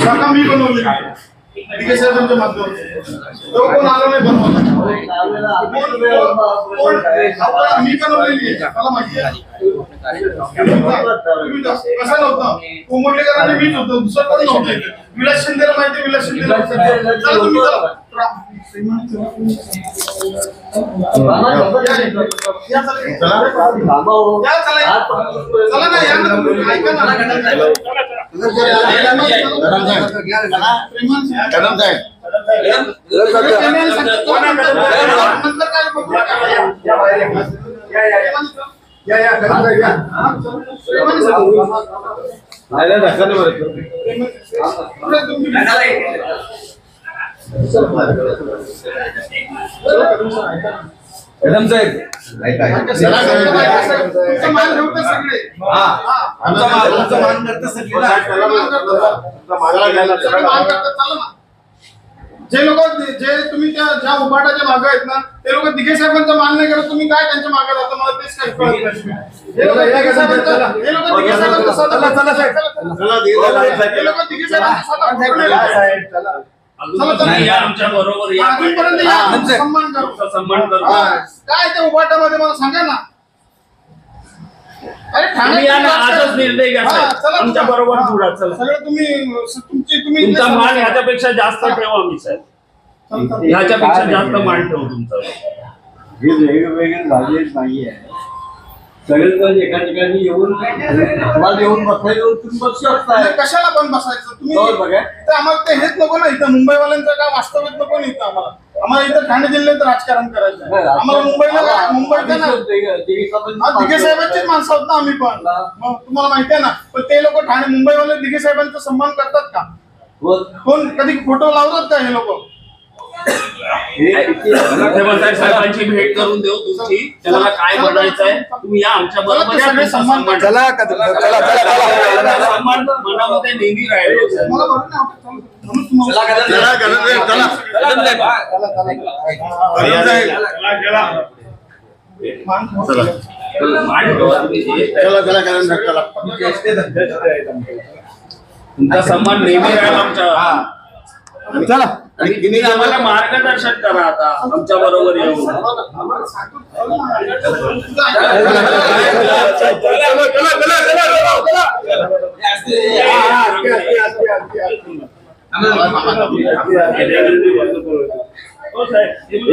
शाखा मी बनवली DK साहेबांच्या माध्यमातून तो कोण आला नाही बनवला मी बनवलेली आहे मला माहिती आहे कसं नव्हतं कोंबडलेकरांनी मीच होतो दुसरं कोण नव्हतं विलास शिंदेला माहिती विलास शिंदेला चला तुम्ही चला चला ना या ना ऐका ना कदम साहेब कदम साहेब मान ठेवते सगळे मान करता सगळे जे लोक जे तुम्ही ज्या उभाटाच्या मागे आहेत ना ते लोक दिघे साहेबांचा मान नाही करत तुम्ही काय त्यांच्या मागे जाता मला तेच काही कळत नाही हे लोक दिघे साहेबांचा आमच्या बरोबर सन्मान करू काय त्या उभाटामध्ये मला सांगा ना अरे आजच निर्णय घ्या आमच्या बरोबर जुळा चला सगळं तुम्ही तुमचा मान ह्याच्यापेक्षा जास्त ठेवा मी साहेब ह्याच्यापेक्षा जास्त मान ठेवू तुमचा हे वेगवेगळे झाले नाहीये सगळेजण एका ठिकाणी येऊन बसायला तुम्ही बसू शकता कशाला पण बसायचं तुम्ही तर आम्हाला ते हेच नको ना इथं मुंबईवाल्यांचं काय वास्तविक नको ना इथं आम्हाला इथं ठाणे जिल्ह्यात राजकारण करायचं आम्हाला मुंबईचा ना दिघे साहेबांचीच माणसं आहोत ना आम्ही पण मग तुम्हाला माहिती आहे ना पण ते लोक ठाणे मुंबईवाले दिघे साहेबांचा सन्मान करतात का कोण कधी फोटो लावतात का हे लोक साहेबांची भेट करून देऊ तुमची त्याला काय म्हणायचं आहे तुम्ही या आमच्या बरोबर सन्मान मनामध्ये नेहमी राहिलो तुमचा सन्मान नेहमी राहील आमच्या चला आणि तुम्ही आम्हाला मार्गदर्शन करा आता आमच्या बरोबर येऊन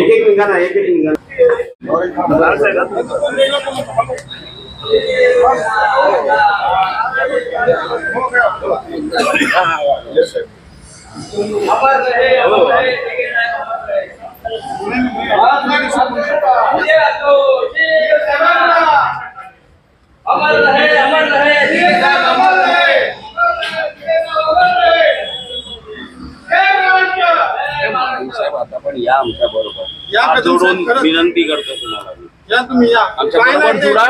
एक निघाला अमर रहे अमर रहे आता पण या आमच्या बरोबर जोडून विनंती करतो तुम्हाला या तुम्ही या आमच्या बरोबर जुळा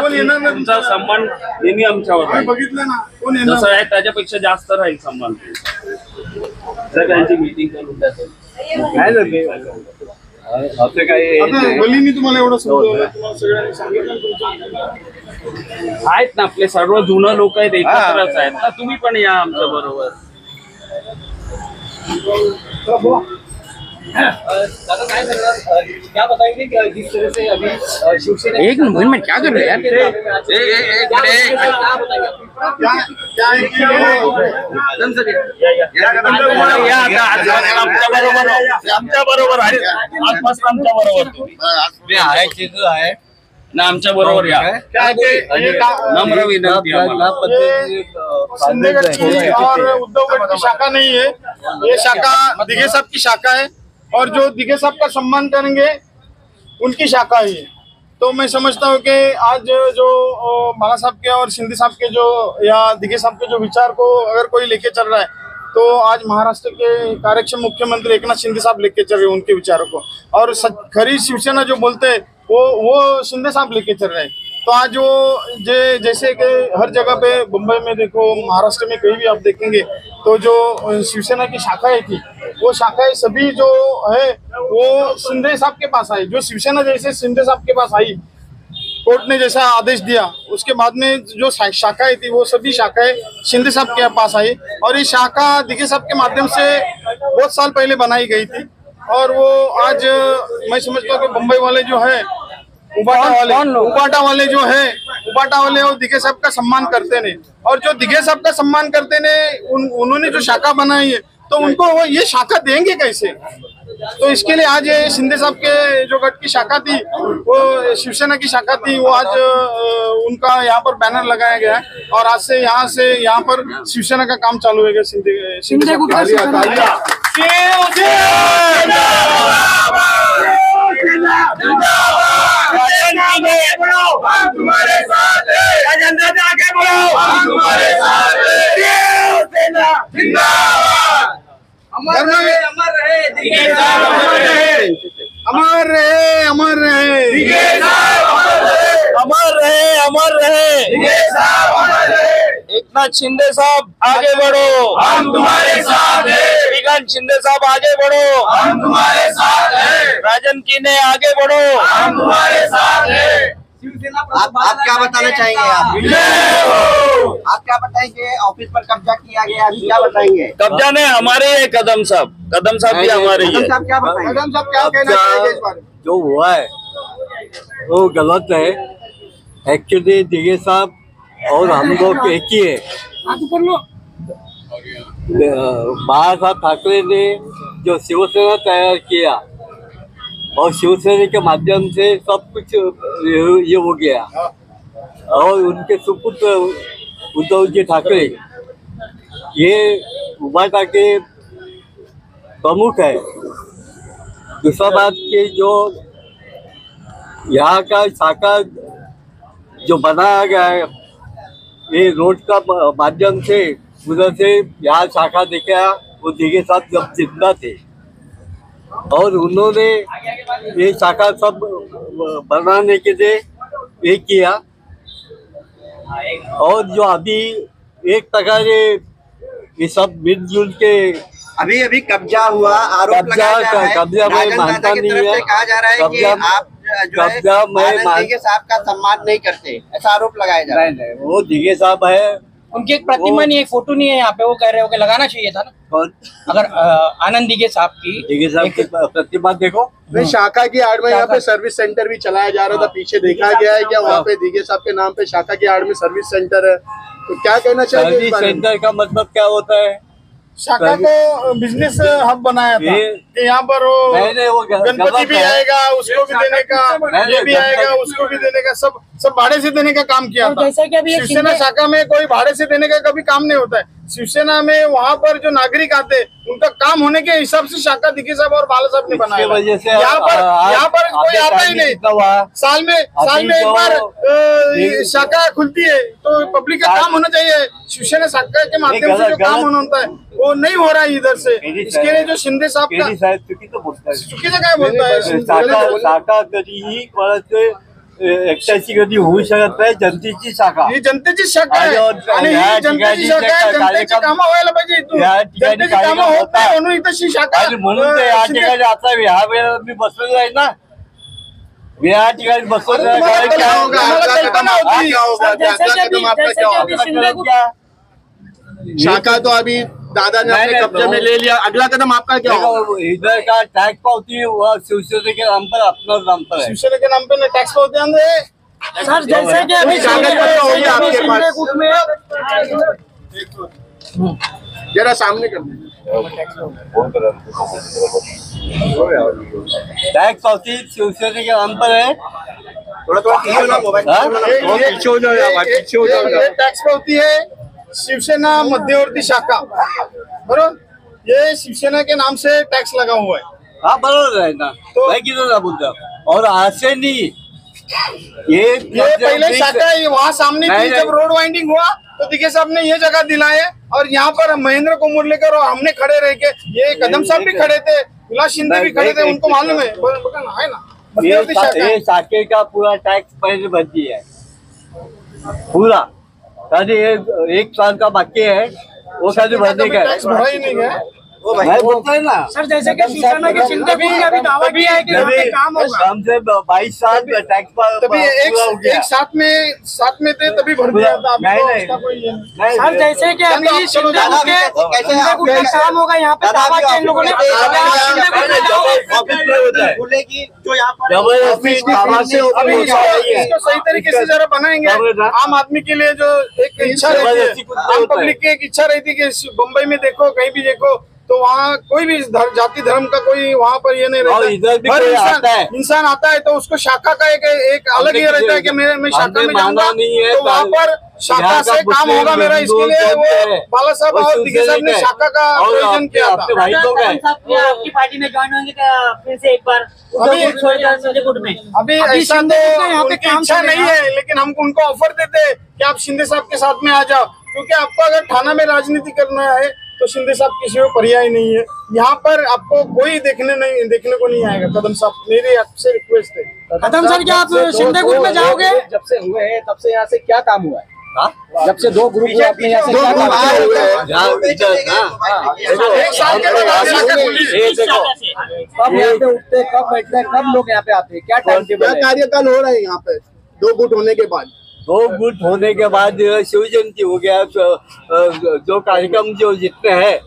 तुमचा सन्मान नेहमी आमच्यावर बघितलं ना कोण येणार जसं आहे त्याच्यापेक्षा जास्त राहील सन्मान सगळ्यांची मीटिंग करून द्यायचं असं काही मी तुम्हाला एवढं सगळ्यांनी सांगितलं आहेत ना आपले सर्व जुनं लोक आहेत एकत्रच आहेत ना तुम्ही पण या आमच्या बरोबर क्या बताएंगे जिस तरह से अभी शिवसेना एक मिनट क्या कर रहे हैं आमच्या बरोबर आहे ना आमच्या बरोबर या नम्र विनंती और उद्धव गट की शाखा नहीं है ये शाखा दिघे साहब की शाखा है और जो दिघे साहब का सम्मान करेंगे उनकी शाखा ही है। तो मैं समझता हूँ कि आज जो बाला साहब के और शिंदे साहब के जो या दिघे साहब के जो विचार को अगर कोई लेके चल रहा है तो आज महाराष्ट्र के कार्यक्षम मुख्यमंत्री एकनाथ शिंदे साहब लेके चल रहे हैं उनके विचारों को और खरी शिवसेना जो बोलते हैं वो शिंदे साहब लेके चल रहे हैं। तो आज वो जैसे कि हर जगह पे मुंबई में देखो महाराष्ट्र में कहीं भी आप देखेंगे तो जो शिवसेना की शाखाएं थी वो शाखाएं सभी जो है वो शिंदे साहब के पास आई। जो शिवसेना जैसे शिंदे साहब के पास आई, कोर्ट ने जैसा आदेश दिया, उसके बाद में जो शाखाएं थी वो सभी शाखाएं शिंदे साहब के पास आई। और ये शाखा दिघे साहब के माध्यम से बहुत साल पहले बनाई गई थी। और वो आज मैं समझता हूँ कि मुंबई वाले जो है उबाटा वाले वो दिघे साहब का सम्मान करते ने, और जो दिघे साहब का सम्मान करते ने उन्होंने जो शाखा बनाई है तो उनको वो ये शाखा देंगे कैसे? तो इसके लिए आज ये शिंदे साहब के जो गढ़ की शाखा थी वो शिवसेना की शाखा थी, वो आज उनका यहाँ पर बैनर लगाया गया है और आज से यहाँ पर शिवसेना का काम चालू होगा। शिंदे तुम्हारे साथ हैं, जनता से आगे बढ़ो, हम तुम्हारे साथ हैं, जिंदाबाद, अमर रहे दिघे साहब, अमर रहे दिघे साहब, अमर रहे दिघे साहब, एकनाथ शिंदे साहब आगे बढ़ो, हम तुम्हारे साथ हैं, श्रीकांत शिंदे साहब आगे बढ़ो, हम तुम्हारे साथ हैं, राजन कीने आगे बढ़ो। हम तुम्हारे साथ हैं। आप क्या बताना चाहेंगे? आप क्या बताएंगे? ऑफिस पर कब्जा किया गया, अभी क्या बताएंगे? कब्जा नहीं, हमारे है कदम साहब भी हमारे ही है। कदम साहब क्या बताएंगे? कदम साहब क्या कहना चाहेंगे इस बारे में? जो हुआ है वो गलत है। एक्चुअली दिघे साहब और हम लोग एक ही है। बाला साहब ठाकरे ने जो शिवसेना तैयार किया और शिवसेना के माध्यम से सब कुछ ये हो गया, और उनके सुपुत्र उद्धव जी ठाकरे ये उबाटा के प्रमुख है। दूसरा बात कि जो यहाँ का शाखा जो बनाया गया है ये रोड का माध्यम से उधर से यहाँ शाखा दिखाया, वो दिघे साहब जब जिंदा थे और उन्होंने ये शाखा सब बनाने के लिए ये किया। और जो अभी एक प्रकार ये सब मिलजुल के अभी कब्जा हुआ, आरोप लगाया जा रहा है। कब्जा मैं राजन मानता दादा की नहीं तरफ है। से कहा जा रहा है कि कब्जा- आप जो है कब्जा मैं आनंद दिघे साहब का सम्मान नहीं करते, ऐसा आरोप लगाया जा रहा है। नहीं, वो दिघे साहब है। उनकी एक प्रतिमा नहीं है, एक फोटो नहीं है यहाँ पे, वो कह रहे हो कि लगाना चाहिए था ना। कौन? अगर आनंद दिघे साहब की दिघे साहब की प्रतिमा देखो। नहीं, शाखा की आड़ में यहाँ पे सर्विस सेंटर भी चलाया जा रहा था, पीछे देखा गया है क्या वहाँ पे दिघे साहब के नाम पे शाखा की आड़ में सर्विस सेंटर है, तो क्या कहना चाहिए इस सर्विस बारे में? सेंटर का मतलब क्या होता है? शाखा को बिजनेस हब बनाया था कि यहाँ पर वो नहीं, वो गणपति गलत भी है। आएगा, उसको भी देने का, नहीं, ये भी आएगा, उसको भी देने का, सब भाड़े से देने का काम किया था। जैसा कि अभी ये शिवसेना शाखा में कोई भाड़े से देने का कभी काम नहीं होता है। शिवसेना में वहाँ पर जो नागरिक आते उनका काम होने के हिसाब से शाखा दिघे साहब और बाला साहब ने बनाया। इसकी वजह से यहाँ पर कोई आता ही नहीं। साल में एक बार शाखा खुलती है तो पब्लिक का काम होना चाहिए। शिवसेना शाखा के माध्यम से जो काम होना होता है वो नहीं हो रहा है इधर से। इसके लिए जो शिंदे साहब का चुकीचं बोलताय. चुकीचं काय बोलताय? शाखा कधीही कोणाचे एकट्याची कधी होऊ शकत नाही. जनतेची शाखा ही जनतेची शाखा आहे आणि ही जनतेची शाखा आहे. जनतेची कामं व्हायला पाहिजे इथून. या ठिकाणी जनतेची कामं होत नाही म्हणून इथं ही शाखा आणि म्हणून ते या शिंदे- ठिकाणी आता ह्या वेळेला मी बसलेलो आहे ना. मी या ठिकाणी बसलेलो आहे. तुम्हाला कारण क्या की होगा? अगला कदम होती क्या होगा? अगला कदम आपका क्या होगा? शाखा तो अभी दादा ने अपने कब्जे में ले लिया, अगला कदम आपका क्या होगा? देखो, इधर का टैक्स पावती वह शिवसेना के नाम पर अपना नाम पर है. शिवसेना के नाम पे ना टैक्स पावती आंदे सर जैसे कि अभी कागज पत्र होगी आपके पास। जरा सामने कर टैक्स पावती शिवसेना के नाम पर है. थोड़ा पीछे होना मोबाइल, हाँ? ये टैक्स पावती है शिवसेना मध्यवर्ती शाखा, बरोबर? ये शिवसेना के नाम से टैक्स लगा हुआ है। हाँ बरोबर है ना. तो- मैं किधर ना बोलता. और आज से नहीं ये पहले शाखा वहाँ सामने नहीं, थी, जब रोड वाइंडिंग हुआ तो दिघे साहब ने ये जगह दिलाए और यहाँ पर महेंद्र कोमुरलेकर और हमने खड़े रह के, ये कदम साहब भी खड़े थे, विलास शिंदे भी खड़े थे, उनको मालूम है है ना मध्यवर्ती शाखा है। ये शाखे का पूरा टैक्स पहले भर दिया है पूरा. अरे एक साल का बाकी है वो खाली भरने का है। टैक्स भरा ही नहीं है। मैं बोलता है ना सर जैसे कि शिवसेना के चिंतक ने अभी दावा किया है कि यहाँ पे काम होगा। कम से 22 साल टैक्स पर तभी एक साथ में थे तभी भर दिया था। अभी नहीं, तो नहीं। उसका कोई ये नहीं। सर जैसे कि अभी चलो, शिंदे गुट के काम होगा यहाँ पे दावा किया इन लोगों ने। बोले कि जो यहाँ पर अभी इसको सही तरीके से जरा बनाएंगे। आम आदमी के लिए जो एक इच्छा रहती है, आम पब्लिक की एक इच्छा रहती है कि बम्बई में देखो, कहीं भी देखो, तो वहाँ कोई भी जाति धर्म का कोई वहाँ पर ये नहीं रहता। इधर भी हर कोई आता है। इंसान आता है तो उसको शाखा का एक अलग ये रहता है कि मैं शाखा में जाऊंगा तो वहाँ पर शाखा से काम होगा मेरा। इसके लिए वो बाला साहब और दिगे साहब ने शाखा का प्रयोजन किया था। आपकी पार्टी में ज्वाइन होंगे क्या फिर से एक बार? अभी ऐसा तो उनकी इच्छा नहीं है, लेकिन हम उनको ऑफर देते कि आप शिंदे साहब के साथ में आ जाओ, क्योंकि आपको अगर थाना में राजनीति करना है तो शिंदे साहब किसी को पर्याय नहीं है। यहाँ पर आपको कोई देखने को नहीं आएगा। कदम साहब, मेरी आपसे रिक्वेस्ट है। कदम सर, क्या आप शिंदे गुट में जाओगे? जब से हुए हैं तब से यहाँ से क्या काम हुआ है? जब से 2 ग्रुप हुए अपने यहाँ से क्या काम एक साल के बाद आप शाखा खुली। कब यहाँ पे उठते, कब बैठते, कब लोग यहाँ पे आते हैं, क्या टाइम टेबल है? कार्यकाल हो रहा है यहाँ पे 2 गुट होने के बाद? 2 गुट होने के बाद शिव जयंती हो गया। जो कार्यक्रम जो जितने हैं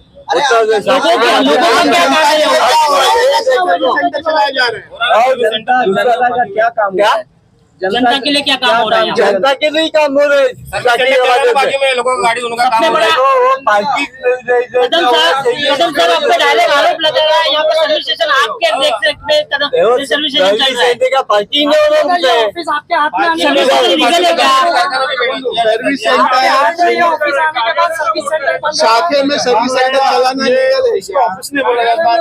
क्या काम है? जनता के लिए क्या काम हो रहा है? जनता के लिए काम हो रहे कदम साहब आप पे डायरेक्ट आरोप लगा रहा है यहाँ पर सर्विस स्टेशन आपके देख सकते हैं। कदम सर्विस स्टेशन चल रहा है, का पार्टी ऑफिस आपके हाथ में सर्विस स्टेशन लीगल है क्या? सर्विस सेंटर शाखे में सर्विस सेंटर चलाना लीगल है? इसको ऑफिस ने बोला जाता है।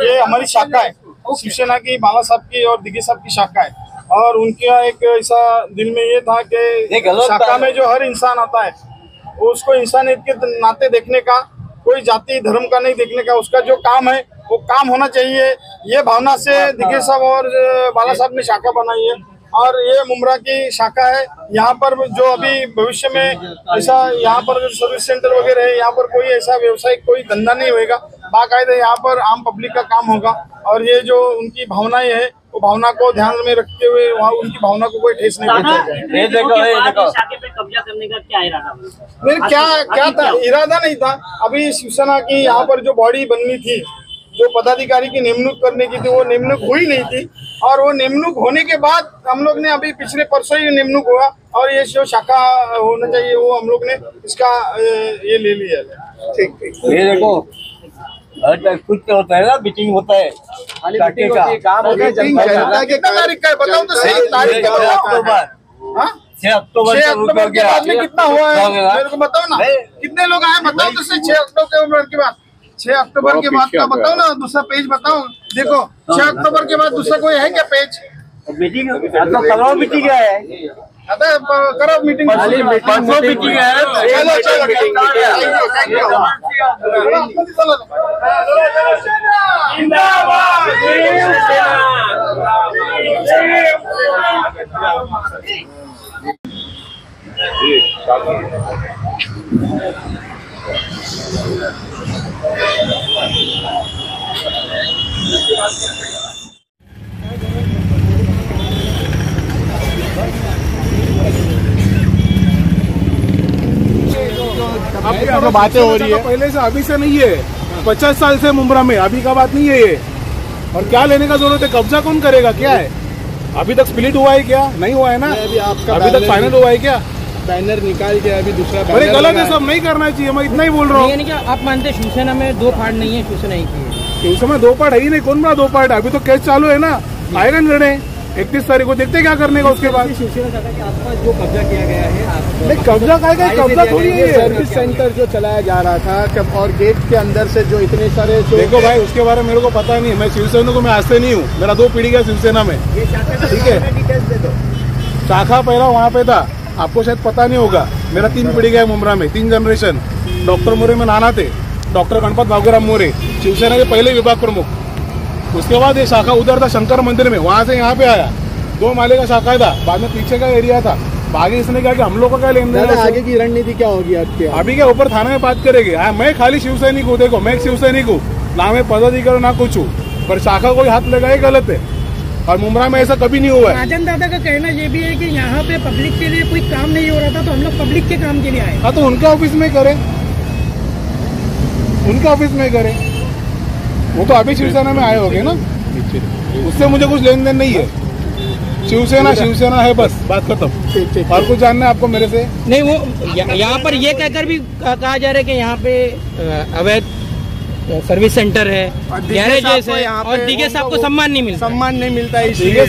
ये हमारी शाखा है, शिवसेना की, बाला साहब की और दिगे साहब की शाखा है। और उनका एक ऐसा दिल में ये था कि शाखा में जो हर इंसान आता है उसको इंसानियत के नाते देखने का, कोई जाति धर्म का नहीं देखने का, उसका जो काम है वो काम होना चाहिए। ये भावना से दिगे साहब और बाला साहब ने शाखा बनाई है। और ये मुमरा की शाखा है। यहाँ पर जो अभी भविष्य में ऐसा यहाँ पर सर्विस सेंटर वगैरह है, यहाँ पर कोई ऐसा व्यवसायिक कोई धंधा नहीं होगा, बाकायदा यहाँ पर आम पब्लिक का काम होगा। और ये जो उनकी भावनाएं है वो भावना को ध्यान में रखते हुए वहाँ उनकी भावना को कोई ठेस नहीं पहुंचाएगा। शाखे पे कब्जा करने का क्या इरादा? नहीं, क्या था, इरादा नहीं था। अभी शिवसेना की यहाँ पर जो बॉडी बननी थी, जो पदाधिकारी की निमणूक करने की थी, वो निमणूक हुई नहीं थी। और वो निमणूक होने के बाद हम लोग ने अभी पिछले परसों ही निमणूक हुआ और ये जो शाखा होना चाहिए वो हम लोग ने इसका ये ले लिया। ठीक, ये देखो कुछ होता है ना, मीटिंग होता है मीटिंग होती है, काम होता है जनता के। कितना तारीख का है बताओ तो सही। तारीख 6 अक्टूबर 6 अक्टूबर के बाद में कितना हुआ है मेरे को बताओ ना, कितने लोग आए बताओ तो सही। 6 अक्टूबर के बाद, 6 अक्टूबर के बाद का बताओ ना, दूसरा पेज बताओ। देखो 6 अक्टूबर के बाद दूसरा कोई है क्या पेज? मीटिंग तो करो, मीटिंग है, करो मीटिंग, परसों मीटिंग है। अब बातें हो रही है, पहले से अभी से नहीं है, 50 साल से मुमरा में, अभी का बात नहीं है ये। और क्या लेने का जरूरत है? कब्जा कौन करेगा? क्या है अभी तक स्प्लिट हुआ है क्या? नहीं हुआ है ना, अभी तक फाइनल हुआ है क्या? बैनर निकाल के अभी दूसरा अरे गलत है, सब नहीं करना चाहिए, मैं इतना ही बोल रहा हूँ। आप मानते शिवसेना में 2 पार्ट नहीं है? शिवसेना ही की शिवसेना 2 पार्ट है ही नहीं, कौन बना 2 पार्ट? अभी तो केस चालू है ना, आएगा निर्णय 31 तारीख को, देखते क्या करने का उसके बाद। शिवसेना शाखा के आसपास जो कब्जा किया गया है, नहीं कब्जा का कब्जा थोड़ी है। सर्विस सेंटर जो चलाया जा रहा था और गेट के अंदर से जो इतने सारे, देखो भाई उसके बारे में मेरे को पता नहीं है, मैं शिवसेना को मैं आज से नहीं हूँ, मेरा 2 पीढ़ी का शिवसेना में, ठीक है। शाखा पहला वहाँ पे था, आपको शायद पता नहीं होगा, मेरा 3 पीढ़ी का है मुमरा में, 3 जनरेशन। डॉक्टर मोरे में नाना थे, डॉक्टर गणपत भागोराम मोरे शिवसेना के पहले विभाग प्रमुख। उसके बाद ये शाखा उधर था शंकर मंदिर में, वहां से यहाँ पे आया, 2 माले का शाखा था, बाद में पीछे का एरिया था, आगे इसने कहा कि हम लोग का क्या लेन देन है आगे की रणनीति क्या होगी आपके? अभी क्या ऊपर थाने में बात करेंगे। मैं खाली शिवसैनिक हूँ, देखो मैं एक शिवसैनिक हूँ, ना मैं पदाधिकारी ना कुछ हूँ, पर शाखा कोई हाथ लगाए गलत है और मुमरा में ऐसा कभी नहीं हुआ है। राजन दादा का कहना ये भी है कि यहाँ पे पब्लिक के लिए कोई काम नहीं हो रहा था तो हम लोग पब्लिक के काम के लिए आए। हाँ तो उनका ऑफिस में करें, उनका ऑफिस में करें। वो तो अभी शिवसेना में आए होंगे ना, उससे मुझे कुछ लेन देन नहीं है। शिवसेना शिवसेना है, बस बात खत्म। और कुछ जानना है आपको मेरे से? नहीं, वो यहाँ पर ये कहकर भी कहा जा रहा है कि यहाँ पे अवैध सर्विस सेंटर है, गैरेजेस है और डीके साहब को सम्मान नहीं मिलता। सम्मान नहीं मिलता है। डीके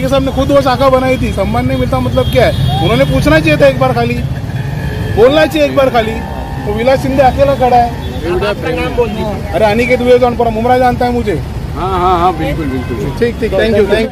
साहब ने खुद वो शाखा बनाई थी, सम्मान नहीं मिलता मतलब क्या है? उन्होंने पूछना चाहिए था एक बार, खाली बोलना चाहिए एक बार खाली। तो विलास शिंदे अकेला खड़ा है। आपका नाम बोल दीजिए। अरे अनिकेत दुबे मुमरा जानता है मुझे। हाँ हाँ हाँ, बिल्कुल बिल्कुल। ठीक ठीक, थैंक यू।